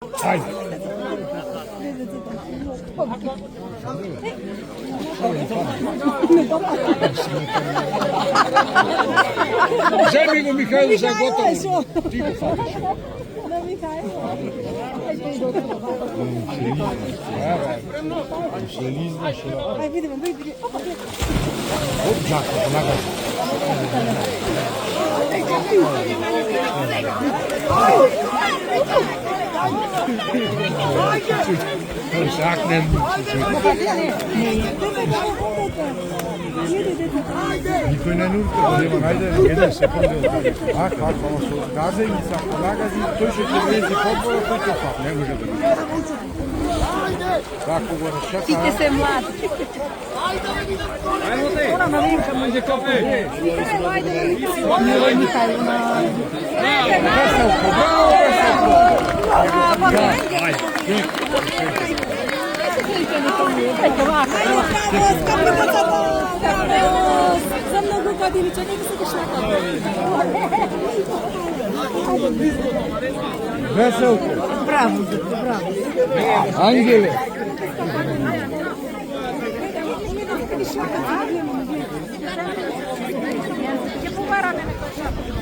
Ajde. Zajmi go Mihajlo za gotovo. Ti go fatiš. Da Mihajlo. Aj vidimo, vidi. Hop, žako, pomagaj. Zaknem. Никој не нурка, нема најде еден секунд. Како со газејница, нагази, тој ќе ќе влези фотбола, тој ќе фат, не може да биде. Како го речека? Сите се млади. Ора на винка може кафе. Не Михајло на. Веселко, браво, За многу години чекај да се дишна кафе. Веселко. Браво, браво. Ангеле. Ќе побараме некој шапот.